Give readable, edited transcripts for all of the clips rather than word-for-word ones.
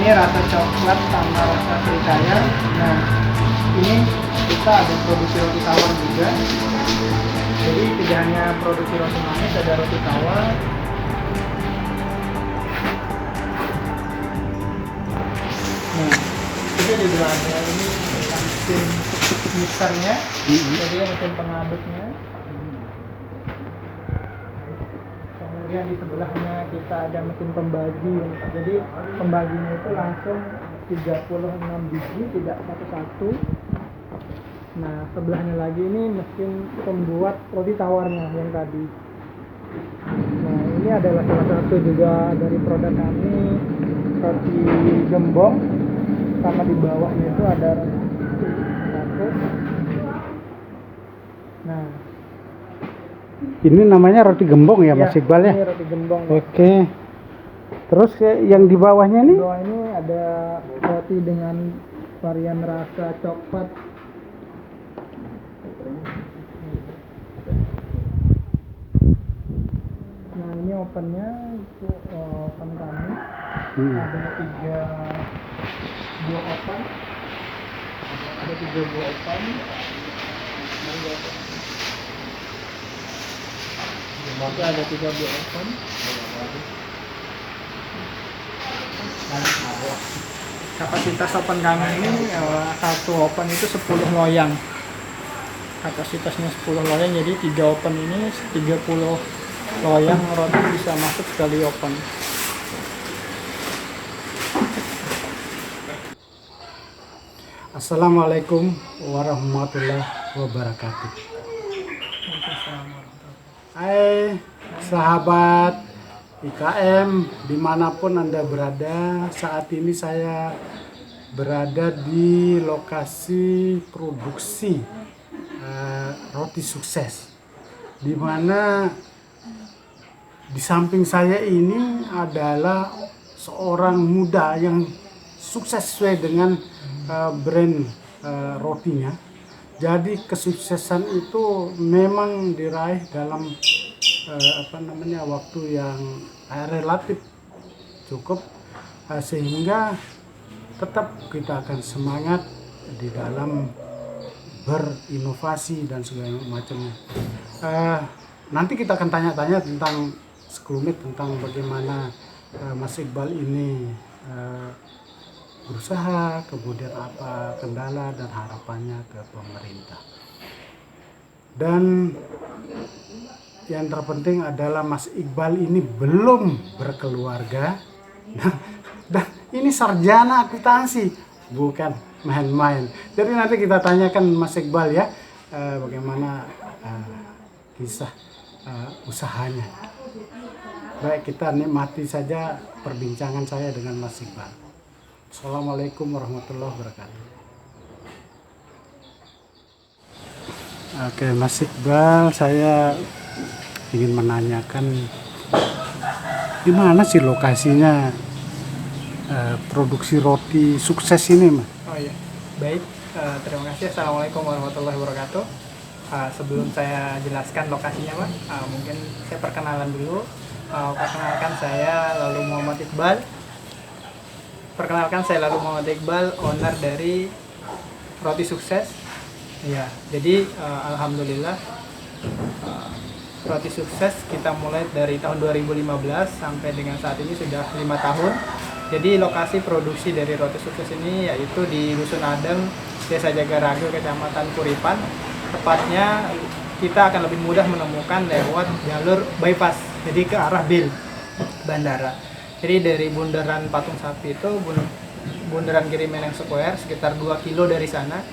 ini rasa coklat sama rasa serikaya. Nah, ini kita ada produksi roti tawar juga. Jadi tidak hanya produksi roti manis, ada roti tawar. Nah, kita juga ada ini mesin mixernya, jadi mesin pengaduknya. Kemudian di sebelahnya kita ada mesin pembagi. Jadi pembaginya itu langsung 36 biji, tidak satu-satu. Nah, sebelahnya lagi ini mesin pembuat roti tawarnya yang tadi. Nah, ini adalah salah satu juga dari produk kami, roti gembong. Sama di bawahnya itu ada roti satu. Nah, ini namanya roti gembong ya, Mas Iqbal ya? Ini roti gembong. Oke. Terus yang di bawahnya Di nih? bawah ini ada roti dengan varian rasa coklat. Nah, ini ovennya itu oven kami. Ada 3 buah oven. Ada 3 buah oven. Oke, ada 3 buah oven. Kapasitas oven kami ini satu oven itu 10 loyang. Kapasitasnya 10 loyang, jadi 3 oven ini 30 loyang roti bisa masuk sekali oven. Assalamualaikum warahmatullahi wabarakatuh. Hai sahabat IKM dimanapun Anda berada, saat ini saya berada di lokasi produksi roti sukses, di mana di samping saya ini adalah seorang muda yang sukses sesuai dengan brand rotinya. Jadi kesuksesan itu memang diraih dalam waktu yang relatif cukup, sehingga tetap kita akan semangat di dalam berinovasi dan segala macamnya. Nanti kita akan tanya-tanya tentang sekelumit tentang bagaimana Mas Iqbal ini berusaha, kemudian apa kendala dan harapannya ke pemerintah. Dan yang terpenting adalah Mas Iqbal ini belum berkeluarga dan ini sarjana akuntansi, bukan main-main. Jadi nanti kita tanyakan Mas Iqbal ya, bagaimana kisah usahanya. Baik, kita nikmati saja perbincangan saya dengan Mas Iqbal. Assalamualaikum warahmatullahi wabarakatuh. Oke, Mas Iqbal, saya ingin menanyakan di mana sih lokasinya produksi roti sukses ini, Mas? Oh iya, baik. Terima kasih. Assalamualaikum warahmatullahi wabarakatuh. Sebelum saya jelaskan lokasinya, Mas, mungkin saya perkenalan dulu. Perkenalkan saya Lalu Muhammad Iqbal. Owner dari Roti Sukses. Ya, jadi alhamdulillah Roti Sukses kita mulai dari tahun 2015 sampai dengan saat ini sudah 5 tahun. Jadi lokasi produksi dari Roti Sukses ini yaitu di Dusun Adem, Desa Jagaraga, Kecamatan Kuripan. Tepatnya kita akan lebih mudah menemukan lewat jalur bypass, jadi ke arah BIL bandara. Jadi dari bundaran Patung Sapi itu bundaran Kirimeneng Square sekitar 2 kilo dari sana.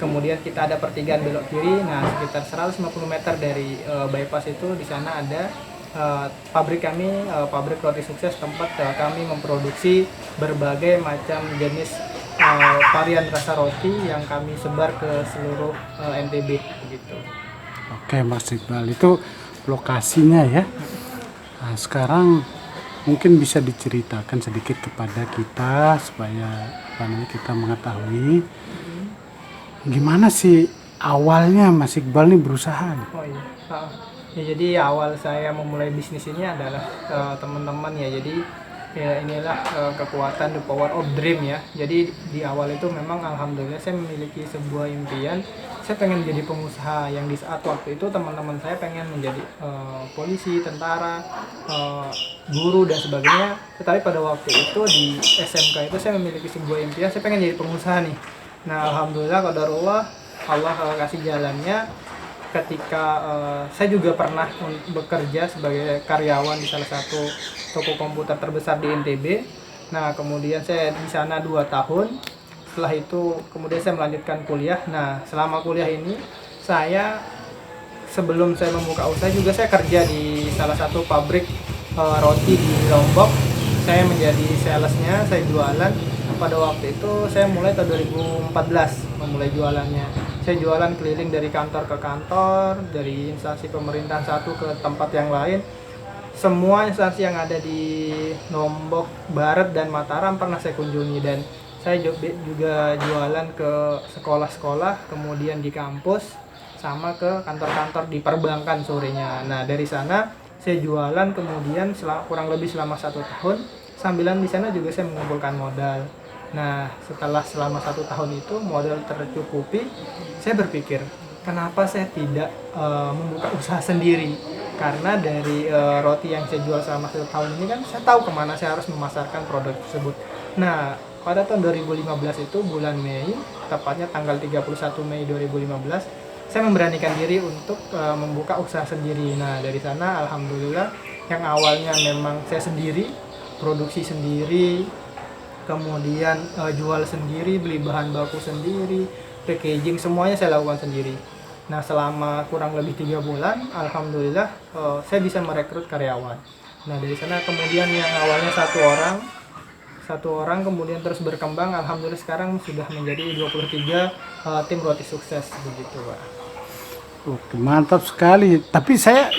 Kemudian kita ada pertigaan belok kiri. Nah, sekitar 150 meter dari bypass itu di sana ada pabrik kami, pabrik Roti Sukses, tempat kami memproduksi berbagai macam jenis varian rasa roti yang kami sebar ke seluruh NTB gitu. Oke, Mas Iqbal, itu lokasinya ya. Nah, sekarang mungkin bisa diceritakan sedikit kepada kita supaya kita mengetahui gimana sih awalnya Mas Iqbal ini berusaha. Oh iya. Ya, jadi awal saya memulai bisnis ini adalah teman-teman ya. Jadi Ya inilah kekuatan, the power of dream ya. Jadi di awal itu memang alhamdulillah saya memiliki sebuah impian. Saya pengen jadi pengusaha, yang di saat waktu itu teman-teman saya pengen menjadi polisi, tentara, guru dan sebagainya. Tetapi pada waktu itu di SMK itu saya memiliki sebuah impian, saya pengen jadi pengusaha nih. Nah alhamdulillah qadarullah Allah kasih jalannya. Ketika saya juga pernah bekerja sebagai karyawan di salah satu toko komputer terbesar di NTB. Nah, kemudian saya di sana 2 tahun. Setelah itu kemudian saya melanjutkan kuliah. Nah, selama kuliah ini saya sebelum saya membuka usaha juga saya kerja di salah satu pabrik roti di Lombok. Saya menjadi salesnya, saya jualan. Pada waktu itu saya mulai tahun 2014 memulai jualannya. Saya jualan keliling dari kantor ke kantor, dari instansi pemerintahan satu ke tempat yang lain. Semua instansi yang ada di Lombok Barat dan Mataram pernah saya kunjungi, dan saya juga jualan ke sekolah-sekolah, kemudian di kampus, sama ke kantor-kantor di perbankan sorenya. Nah dari sana saya jualan kemudian kurang lebih selama 1 tahun. Sambilan di sana juga saya mengumpulkan modal. Nah setelah selama 1 tahun itu modal tercukupi, saya berpikir kenapa saya tidak membuka usaha sendiri. Karena dari roti yang saya jual selama 1 tahun ini kan saya tahu kemana saya harus memasarkan produk tersebut. Nah pada tahun 2015 itu bulan Mei, tepatnya tanggal 31 Mei 2015, saya memberanikan diri untuk membuka usaha sendiri. Nah dari sana alhamdulillah, yang awalnya memang saya sendiri, produksi sendiri, kemudian jual sendiri, beli bahan baku sendiri, packaging, semuanya saya lakukan sendiri. Nah selama kurang lebih 3 bulan, alhamdulillah saya bisa merekrut karyawan. Nah dari sana kemudian yang awalnya satu orang kemudian terus berkembang, alhamdulillah sekarang sudah menjadi 23 tim roti sukses begitu Pak. Oke, mantap sekali. Tapi saya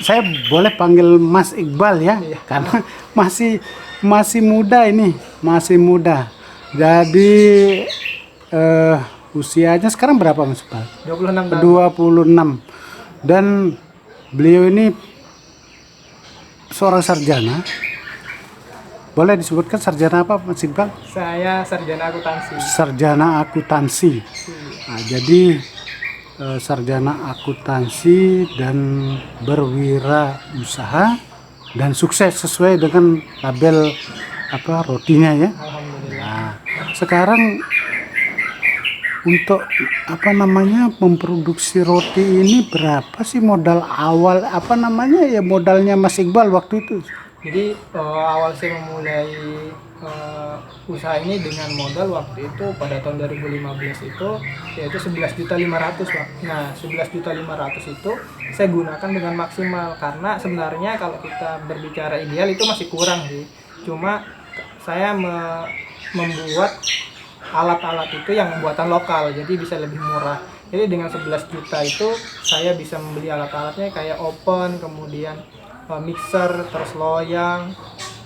boleh panggil Mas Iqbal ya, Iya. karena masih muda ini, masih muda. Jadi usianya sekarang berapa Mas Iqbal? 26 tahun. 26. Dan beliau ini seorang sarjana. Boleh disebutkan sarjana apa Mas Iqbal? Saya sarjana akuntansi. Sarjana akuntansi. Nah, jadi sarjana akuntansi dan berwirausaha dan sukses sesuai dengan label rotinya ya. Alhamdulillah. Nah, sekarang untuk memproduksi roti ini berapa sih modal awal modalnya Mas Iqbal waktu itu? Jadi awal saya memulai usaha ini dengan modal waktu itu pada tahun 2015 itu yaitu 11.500.000 Pak. Nah 11.500.000 itu saya gunakan dengan maksimal, karena sebenarnya kalau kita berbicara ideal itu masih kurang sih. Cuma saya membuat alat-alat itu yang buatan lokal, jadi bisa lebih murah. Jadi dengan 11 juta itu saya bisa membeli alat-alatnya kayak oven, kemudian mixer, terus loyang,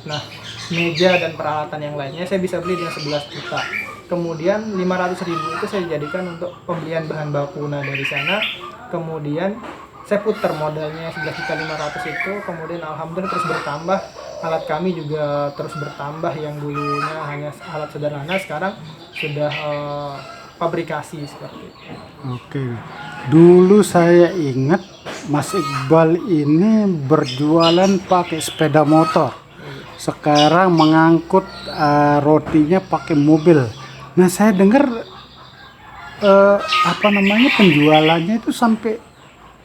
nah meja dan peralatan yang lainnya saya bisa beli dengan 11 juta. Kemudian 500.000 itu saya jadikan untuk pembelian bahan baku. Nah dari sana kemudian saya putar modalnya 11.500.000 itu, kemudian alhamdulillah terus bertambah. Alat kami juga terus bertambah, yang dulunya hanya alat sederhana sekarang sudah fabrikasi seperti itu. Oke, dulu saya ingat Mas Iqbal ini berjualan pakai sepeda motor. Sekarang mengangkut rotinya pakai mobil. Nah, saya dengar penjualannya itu sampai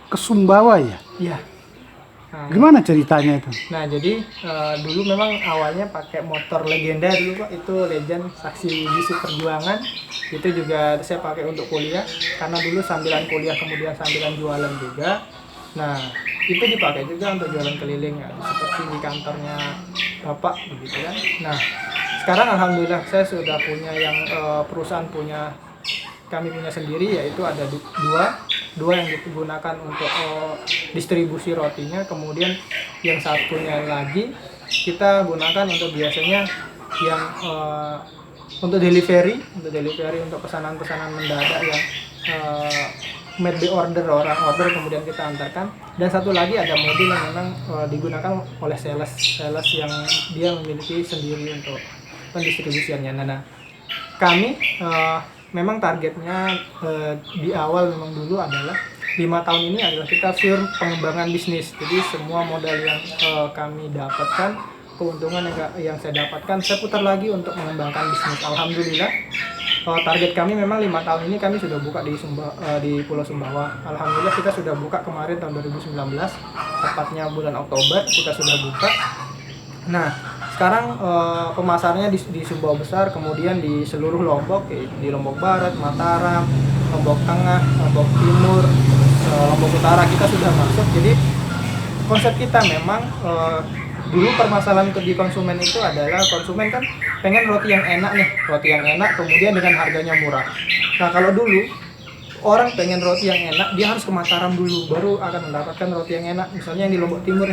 ke Sumbawa ya? Iya. Nah, Gimana ceritanya itu? nah jadi dulu memang awalnya pakai motor legenda dulu Pak, itu legend saksi bisu perjuangan. Itu juga saya pakai untuk kuliah, karena dulu sambilan kuliah kemudian sambilan jualan juga. Nah itu dipakai juga untuk jualan keliling ya, seperti di kantornya bapak begitu kan. Nah sekarang alhamdulillah saya sudah punya yang perusahaan kami punya sendiri, yaitu ada dua yang digunakan untuk distribusi rotinya. Kemudian yang satunya lagi kita gunakan untuk biasanya yang untuk delivery untuk pesanan-pesanan mendadak yang made by order, orang order kemudian kita antarkan. Dan satu lagi ada mobil yang memang digunakan oleh sales yang dia memiliki sendiri untuk pendistribusiannya. Nah, kami memang targetnya di awal memang dulu adalah 5 tahun ini adalah kita pure pengembangan bisnis. Jadi semua modal yang kami dapatkan, keuntungan yang saya dapatkan, saya putar lagi untuk mengembangkan bisnis. Alhamdulillah, target kami memang 5 tahun ini kami sudah buka di Pulau Sumbawa. Alhamdulillah kita sudah buka kemarin tahun 2019, tepatnya bulan Oktober kita sudah buka. Nah, sekarang pemasarnya di Sumbawa Besar, kemudian di seluruh Lombok, di Lombok Barat, Mataram, Lombok Tengah, Lombok Timur, Lombok Utara kita sudah masuk. Jadi konsep kita memang dulu permasalahan di konsumen itu adalah konsumen kan pengen roti yang enak nih, roti yang enak kemudian dengan harganya murah. Nah, kalau dulu orang pengen roti yang enak, dia harus ke Mataram dulu baru akan mendapatkan roti yang enak. Misalnya yang di Lombok Timur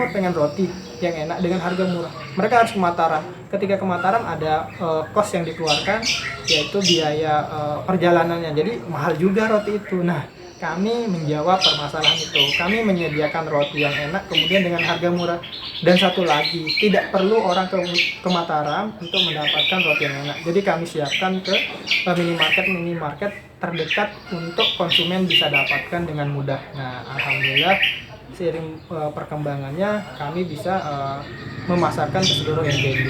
pengen roti yang enak dengan harga murah, mereka harus ke Mataram. Ketika ke Mataram ada kos yang dikeluarkan, yaitu biaya perjalanannya, jadi mahal juga roti itu. Nah, kami menjawab permasalahan itu. Kami menyediakan roti yang enak kemudian dengan harga murah. Dan satu lagi, tidak perlu orang ke Mataram untuk mendapatkan roti yang enak. Jadi kami siapkan ke minimarket terdekat untuk konsumen bisa dapatkan dengan mudah. Nah, alhamdulillah seiring perkembangannya kami bisa memasarkan ke seluruh NTB.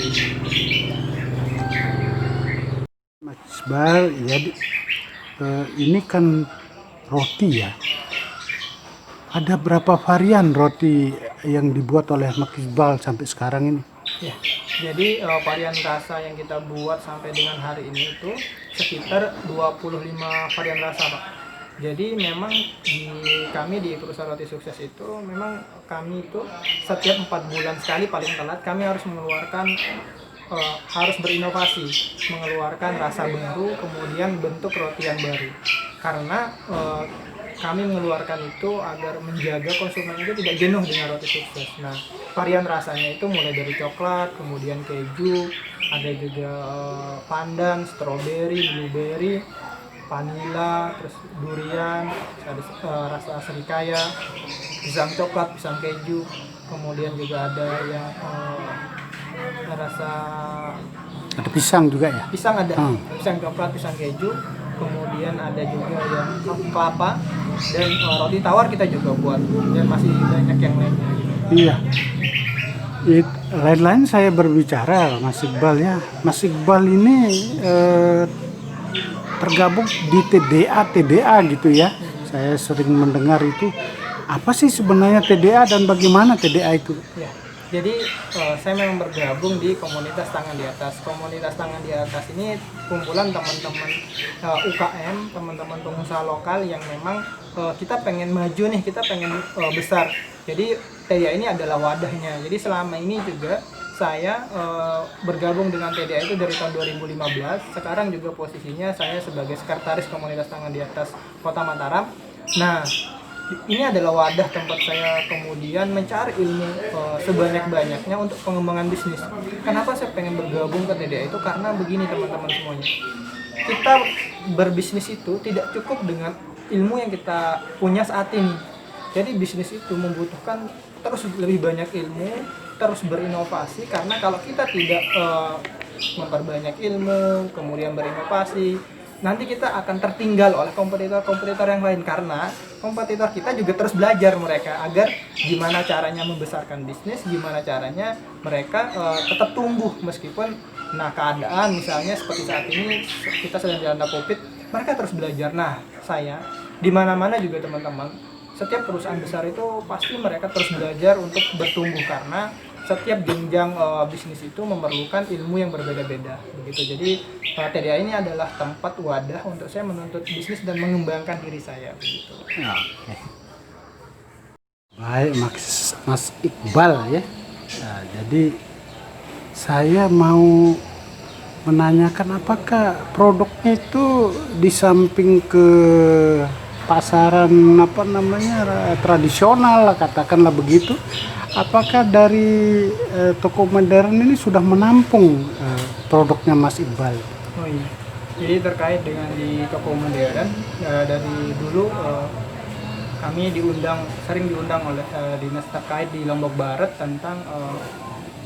Mas Iqbal, ya ini kan roti ya. Ada berapa varian roti yang dibuat oleh Mas Iqbal sampai sekarang ini? Ya, jadi varian rasa yang kita buat sampai dengan hari ini itu sekitar 25 varian rasa, Pak. Jadi memang kami di perusahaan Roti Sukses itu memang kami itu setiap 4 bulan sekali paling telat kami harus mengeluarkan harus berinovasi, mengeluarkan rasa baru, kemudian bentuk roti yang baru. Karena kami mengeluarkan itu agar menjaga konsumen itu tidak jenuh dengan Roti Sukses. Nah, varian rasanya itu mulai dari coklat, kemudian keju, ada juga pandan, stroberi, blueberry, vanila, terus durian, ada rasa serikaya, pisang coklat, pisang keju, kemudian juga ada yang rasa Ada pisang juga ya? pisang, ada pisang coklat, pisang keju, kemudian ada juga yang kelapa, dan roti tawar kita juga buat, dan masih banyak yang lainnya. Iya. Lain-lain saya berbicara Mas Iqbal ya. Mas Iqbal ini tergabung di TDA gitu ya. Saya sering mendengar itu. Apa sih sebenarnya TDA dan bagaimana TDA itu? Ya. Jadi saya memang bergabung di komunitas Tangan di Atas. Komunitas Tangan di Atas ini kumpulan teman-teman UKM, teman-teman pengusaha lokal yang memang kita pengen maju nih, kita pengen besar. Jadi TDA ini adalah wadahnya. Jadi selama ini juga saya bergabung dengan TDA itu dari tahun 2015. Sekarang juga posisinya saya sebagai sekretaris komunitas Tangan di Atas Kota Mataram. Nah, ini adalah wadah tempat saya kemudian mencari ilmu sebanyak-banyaknya untuk pengembangan bisnis. Kenapa saya pengen bergabung ke TDA itu? Karena begini teman-teman semuanya. Kita berbisnis itu tidak cukup dengan ilmu yang kita punya saat ini. Jadi bisnis itu membutuhkan terus lebih banyak ilmu, terus berinovasi. Karena kalau kita tidak memperbanyak ilmu, kemudian berinovasi, nanti kita akan tertinggal oleh kompetitor-kompetitor yang lain, karena kompetitor kita juga terus belajar mereka agar gimana caranya membesarkan bisnis, gimana caranya mereka tetap tumbuh meskipun keadaan misalnya seperti saat ini kita sedang dilanda Covid, mereka terus belajar. Nah, saya di mana-mana juga teman-teman, setiap perusahaan besar itu pasti mereka terus belajar untuk bertumbuh karena setiap jenjang bisnis itu memerlukan ilmu yang berbeda-beda begitu. Jadi TDA ini adalah tempat wadah untuk saya menuntut bisnis dan mengembangkan diri saya begitu. Oke. Baik Mas Iqbal ya. Nah, jadi saya mau menanyakan apakah produknya itu di samping ke pasaran tradisional katakanlah begitu, apakah dari toko modern ini sudah menampung produknya Mas Iqbal? Oh iya. Jadi terkait dengan di toko modern, dari dulu kami sering diundang oleh dinas terkait di Lombok Barat tentang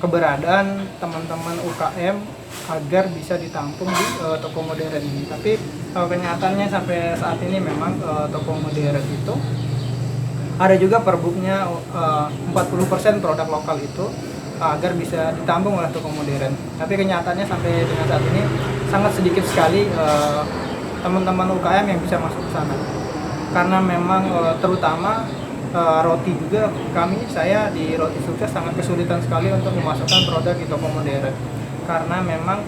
keberadaan teman-teman UKM agar bisa ditampung di toko modern ini. Tapi kenyataannya sampai saat ini memang toko modern itu ada juga perbuknya 40% produk lokal itu agar bisa ditampung oleh toko modern. Tapi kenyataannya sampai dengan saat ini sangat sedikit sekali teman-teman UKM yang bisa masuk ke sana. Karena memang terutama roti juga saya di Roti Sukses sangat kesulitan sekali untuk memasukkan produk di toko modern. Karena memang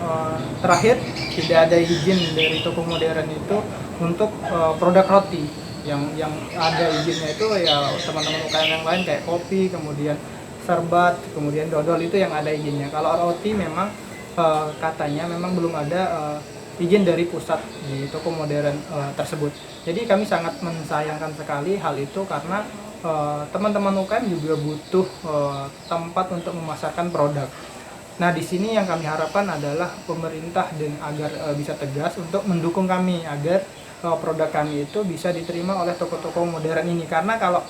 terakhir tidak ada izin dari toko modern itu untuk produk roti. Yang ada izinnya itu ya teman-teman UKM yang lain kayak kopi, kemudian serbat, kemudian dodol itu yang ada izinnya. Kalau roti memang katanya memang belum ada izin dari pusat di toko modern tersebut. Jadi kami sangat mensayangkan sekali hal itu karena teman-teman UKM juga butuh tempat untuk memasarkan produk. Nah, di sini yang kami harapkan adalah pemerintah dan agar bisa tegas untuk mendukung kami agar produk kami itu bisa diterima oleh toko-toko modern ini. Karena kalau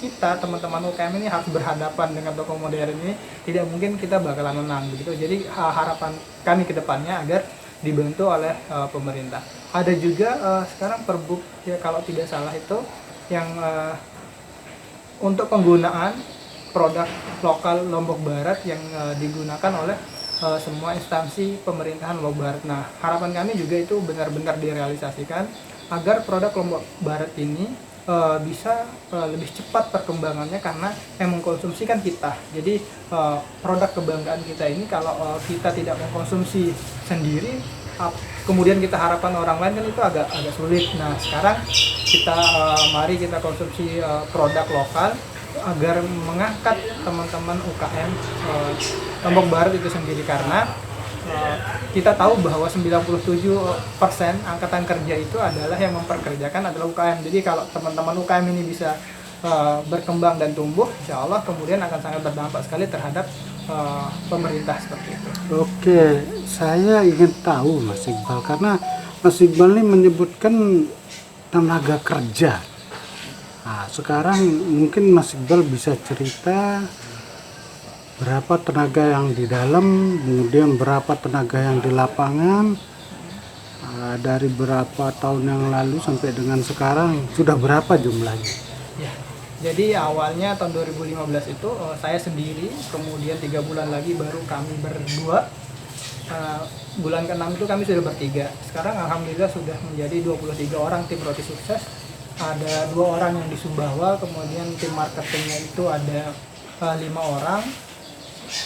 kita teman-teman UKM ini harus berhadapan dengan toko modern ini, tidak mungkin kita bakalan menang begitu. Jadi harapan kami ke depannya agar dibantu oleh pemerintah. Ada juga sekarang Perbuk ya kalau tidak salah itu yang untuk penggunaan produk lokal Lombok Barat yang digunakan oleh semua instansi pemerintahan Lombok Barat. Nah, harapan kami juga itu benar-benar direalisasikan agar produk Lombok Barat ini bisa lebih cepat perkembangannya karena yang mengkonsumsi kan kita. Jadi produk kebanggaan kita ini kalau kita tidak mengkonsumsi sendiri, kemudian kita harapkan orang lain kan itu agak sulit. Nah, sekarang mari kita konsumsi produk lokal agar mengangkat teman-teman UKM Lombok Barat itu sendiri karena kita tahu bahwa 97% angkatan kerja itu adalah yang memperkerjakan adalah UKM. Jadi kalau teman-teman UKM ini bisa berkembang dan tumbuh, insya Allah kemudian akan sangat berdampak sekali terhadap pemerintah seperti itu. Oke, saya ingin tahu Mas Iqbal karena Mas Iqbal ini menyebutkan tenaga kerja. Nah, sekarang mungkin Mas Iqbal bisa cerita berapa tenaga yang di dalam, kemudian berapa tenaga yang di lapangan, dari berapa tahun yang lalu sampai dengan sekarang sudah berapa jumlahnya? Ya, jadi awalnya tahun 2015 itu saya sendiri, kemudian 3 bulan lagi baru kami berdua. Bulan ke-6 itu kami sudah bertiga. Sekarang alhamdulillah sudah menjadi 23 orang tim Roti Sukses. Ada 2 orang yang di Sumbawa, kemudian tim marketingnya itu ada 5 orang,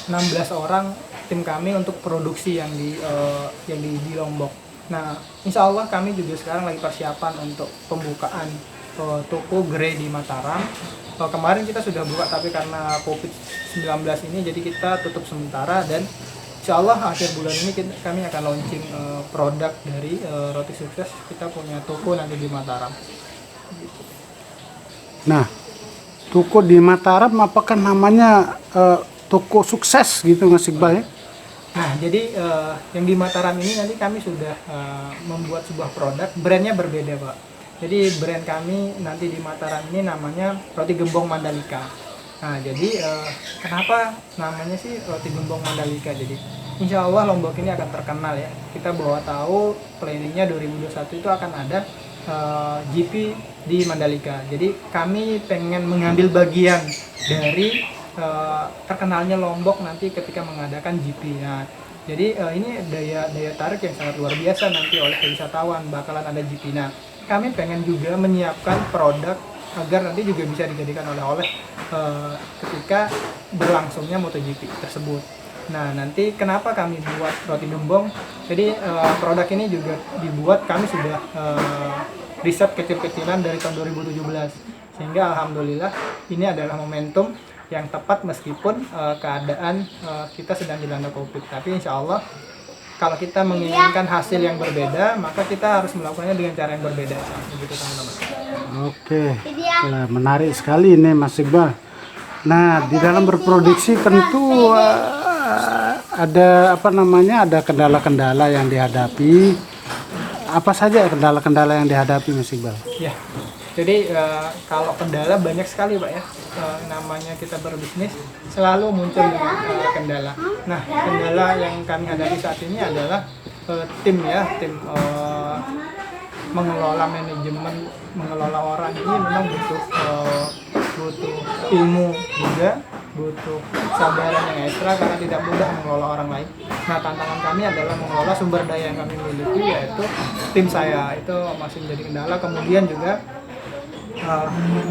16 orang tim kami untuk produksi yang di Lombok. Nah, insya Allah kami juga sekarang lagi persiapan untuk pembukaan toko gerai di Mataram. Kemarin kita sudah buka tapi karena COVID-19 ini jadi kita tutup sementara dan insya Allah akhir bulan ini kami akan launching produk dari Roti Sukses. Kita punya toko nanti di Mataram. Nah, toko di Mataram apakah namanya toko sukses gitu Mas Iqbal ya? Nah, jadi yang di Mataram ini nanti kami sudah membuat sebuah produk, brandnya berbeda Pak. Jadi brand kami nanti di Mataram ini namanya Roti Gembong Mandalika. Nah, jadi kenapa namanya sih Roti Gembong Mandalika? Jadi insya Allah Lombok ini akan terkenal ya. Kita bawa tahu planningnya 2021 itu akan ada GP di Mandalika. Jadi kami pengen mengambil bagian dari terkenalnya Lombok nanti ketika mengadakan GP. Nah, jadi ini daya tarik yang sangat luar biasa nanti oleh wisatawan bakalan ada GP. Nah, kami pengen juga menyiapkan produk agar nanti juga bisa dijadikan oleh-oleh ketika berlangsungnya MotoGP tersebut. Nah, nanti kenapa kami buat roti gembong? Jadi produk ini juga dibuat kami sudah riset kecil-kecilan dari tahun 2017. Sehingga alhamdulillah ini adalah momentum yang tepat meskipun keadaan kita sedang dilanda Covid. Tapi insya Allah kalau kita menginginkan hasil yang berbeda, maka kita harus melakukannya dengan cara yang berbeda. Begitu teman-teman. Oke, menarik sekali ini Mas Iqbal. Nah, di dalam berproduksi tentu ada ada kendala-kendala yang dihadapi. apa saja kendala-kendala yang dihadapi Mas Iqbal? Ya, jadi kalau kendala banyak sekali Pak ya. Namanya kita berbisnis selalu muncul dengan kendala. Nah, kendala yang kami hadapi saat ini adalah tim mengelola manajemen, mengelola orang ini memang butuh ilmu juga, butuh kesabaran yang ekstra karena tidak mudah mengelola orang lain. Nah, tantangan kami adalah mengelola sumber daya yang kami miliki, yaitu tim saya itu masih menjadi kendala. Kemudian juga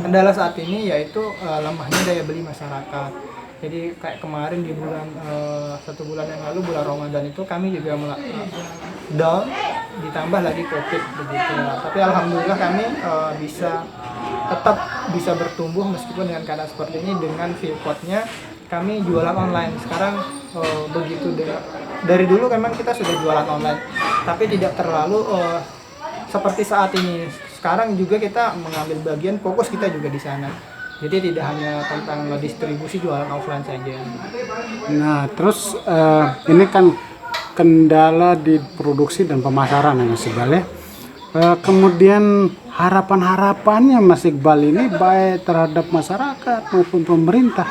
kendala saat ini yaitu lemahnya daya beli masyarakat. Jadi kayak kemarin di bulan 1 bulan yang lalu, bulan Ramadan itu kami juga down, ditambah lagi COVID begitu. Tapi alhamdulillah kami tetap bisa bertumbuh meskipun dengan keadaan seperti ini. Dengan Vcode-nya kami jualan online. Sekarang begitu dari dulu memang kita sudah jualan online, tapi tidak terlalu seperti saat ini. Sekarang juga kita mengambil bagian, fokus kita juga di sana. Jadi tidak hanya tentang distribusi, jualan offline saja. Nah, terus ini kan kendala di produksi dan pemasaran ya Mas Iqbal ya. Kemudian harapan-harapannya Mas Iqbal ini baik terhadap masyarakat maupun pemerintah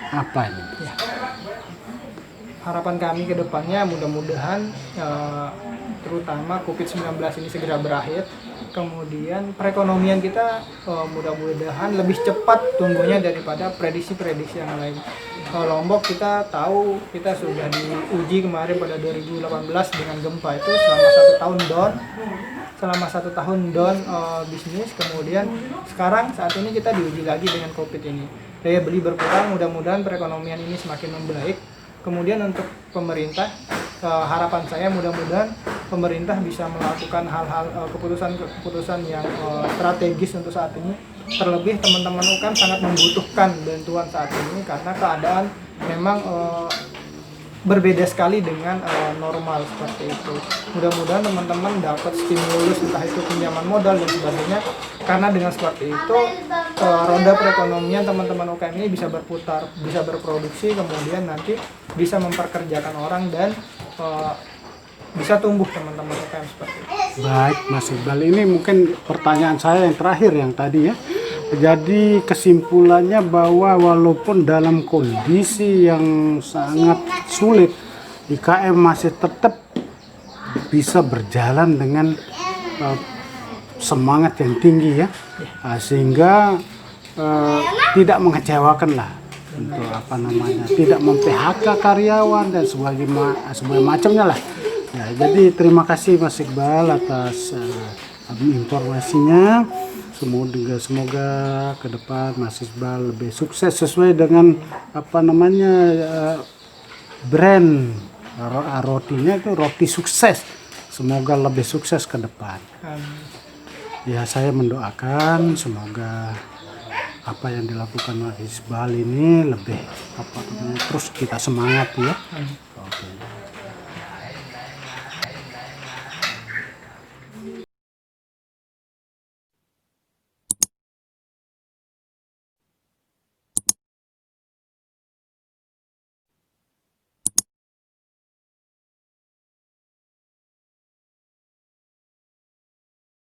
apa ini? Ya. Harapan kami ke depannya mudah-mudahan terutama COVID-19 ini segera berakhir. Kemudian perekonomian kita mudah-mudahan lebih cepat tumbuhnya daripada prediksi-prediksi yang lain. Lombok kita tahu kita sudah diuji kemarin pada 2018 dengan gempa itu selama satu tahun down bisnis. Kemudian sekarang saat ini kita diuji lagi dengan COVID ini. Daya beli berkurang, mudah-mudahan perekonomian ini semakin membaik. Kemudian untuk pemerintah, harapan saya mudah-mudahan pemerintah bisa melakukan hal-hal keputusan yang strategis untuk saat ini. Terlebih teman-teman UKM sangat membutuhkan bantuan saat ini karena keadaan memang berbeda sekali dengan normal seperti itu. Mudah-mudahan teman-teman dapat stimulus, entah itu pinjaman modal dan sebagainya, karena dengan seperti itu roda perekonomian teman-teman UKM ini bisa berputar, bisa berproduksi, kemudian nanti bisa memperkerjakan orang dan bisa tumbuh teman-teman UKM seperti itu. Baik Mas Iqbal, ini mungkin pertanyaan saya yang terakhir yang tadi ya. Jadi kesimpulannya bahwa walaupun dalam kondisi yang sangat sulit, IKM masih tetap bisa berjalan dengan semangat yang tinggi ya, sehingga tidak mengecewakan lah, untuk tidak mem-PHK karyawan dan sebagainya macamnya lah. Ya, jadi terima kasih Mas Iqbal atas informasinya. Semoga ke depan Mas Iqbal lebih sukses sesuai dengan brand rotinya itu roti sukses. Semoga lebih sukses ke depan. Ya, saya mendoakan semoga apa yang dilakukan Mas Iqbal ini lebih terus kita semangat ya. Oke.